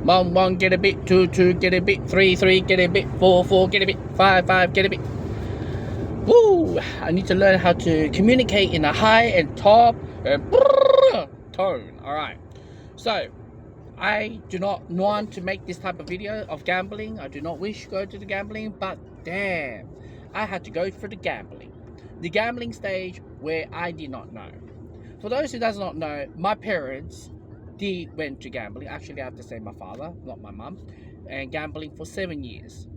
1, get a bit. 2, get a bit. 3, get a bit. 4, get a bit. 5, get a bit. Woo! I need to learn how to communicate in a high and top tone. Alright. So, I do not want to make this type of video of gambling. I do not wish to go to the gambling, but damn, I had to go for the gambling. The gambling stage where I did not know. For those who does not know, my parents went to gambling. Actually, I have to say my father, not my mum, and gambling for 7 years.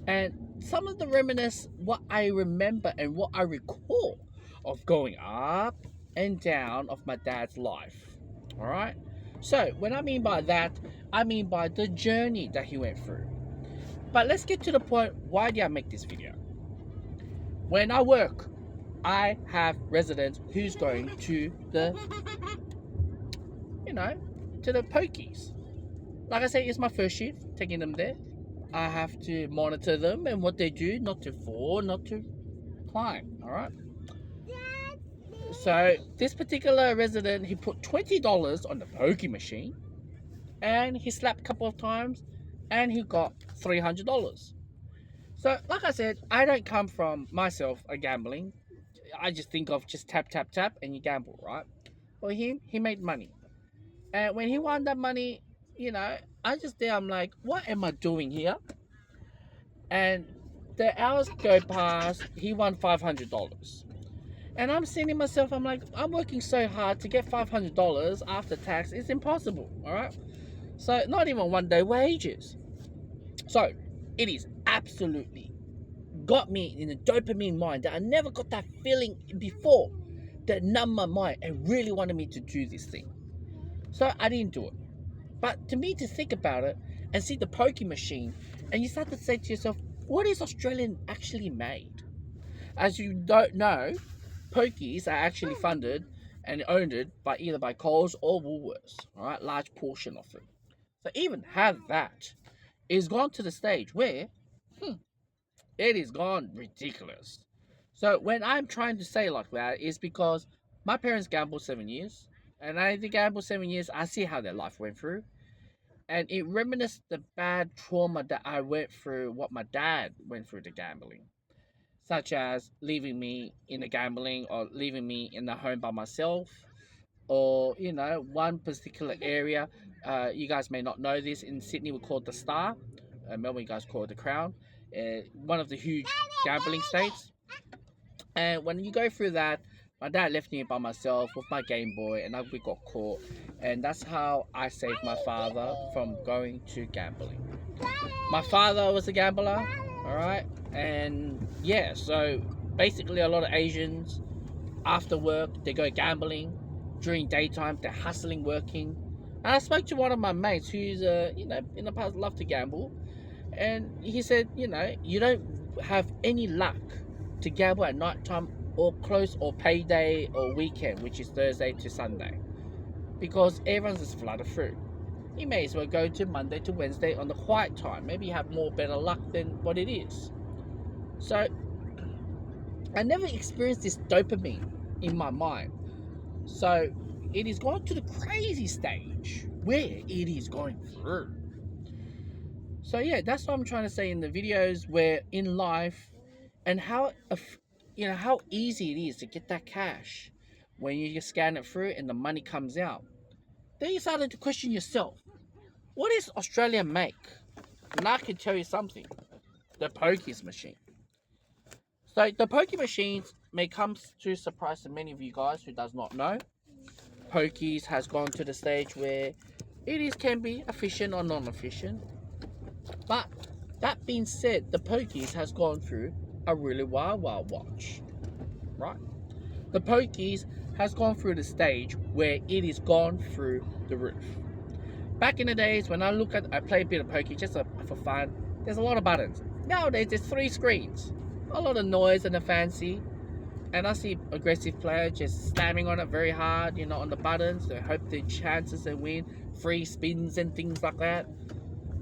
And some of the reminisce what I remember and what I recall of going up and down of my dad's life. All right. So when I mean by that, I mean by the journey that he went through. But let's get to the point. Why did I make this video? When I work, I have residents who's going to the, to the pokies. Like I say, it's my first shift, taking them there. I have to monitor them and what they do, not to fall, not to climb, all right? So this particular resident, he put $20 on the Pokie machine and he slapped a couple of times and he got $300. So like I said, I don't come from myself a gambling. I just think of just tap, tap, tap and you gamble, right? For him, he made money. And when he won that money, I just there, I'm like, what am I doing here? And the hours go past, he won $500. And I'm saying to myself, I'm like, I'm working so hard to get $500 after tax. It's impossible, all right? So not even 1 day wages. So it is absolutely got me in a dopamine mind that I never got that feeling before that numbed my mind and really wanted me to do this thing. So I didn't do it. But to me, to think about it and see the Pokie machine, and you start to say to yourself, what is Australian actually made? As you don't know, Pokies are actually funded and owned by either by Coles or Woolworths, all right, large portion of it. So even have that is gone to the stage where it is gone ridiculous. So when I'm trying to say like that is because my parents gambled 7 years, and I think gambled 7 years, I see how their life went through. And it reminisced the bad trauma that I went through, what my dad went through the gambling. Such as leaving me in the gambling or leaving me in the home by myself. Or, one particular area, you guys may not know this, in Sydney we call it the Star. Melbourne you guys call it the Crown. One of the huge gambling states. And when you go through that, my dad left me by myself with my Game Boy and we got caught. And that's how I saved my father from going to gambling. My father was a gambler, alright? And yeah, so basically a lot of Asians, after work, they go gambling. During daytime, they're hustling, working. And I spoke to one of my mates who's, in the past loved to gamble. And he said, you don't have any luck to gamble at night time or close or payday or weekend, which is Thursday to Sunday, because everyone's just flooded through. You may as well go to Monday to Wednesday on the quiet time. Maybe you have more better luck than what it is. So I never experienced this dopamine in my mind. So it is going to the crazy stage where it is going through. So yeah, that's what I'm trying to say in the videos, where in life and how how easy it is to get that cash when you just scan it through and the money comes out. Then you started to question yourself, what is Australia make? And I can tell you something, the Pokies machine. So the Pokie machines may come to surprise to many of you guys who does not know. Pokies has gone to the stage where can be efficient or non-efficient. But that being said, the Pokies has gone through a really wild watch, right? The Pokies has gone through the stage where it is gone through the roof. Back in the days when I play a bit of Pokie just for fun, there's a lot of buttons. Nowadays there's 3 screens, a lot of noise and a fancy, and I see aggressive player just slamming on it very hard, on the buttons. They hope their chances to win, free spins and things like that.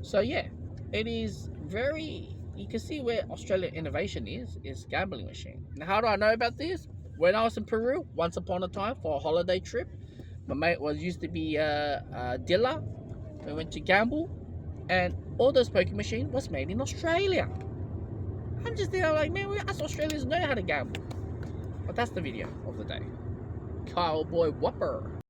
So yeah, it is very. You can see where Australian innovation is gambling machine. Now, how do I know about this? When I was in Peru, once upon a time, for a holiday trip, my mate used to be a dealer, We went to gamble, and all those pokie machine was made in Australia. I'm just there like, man, us Australians know how to gamble. But that's the video of the day. Cowboy Whopper.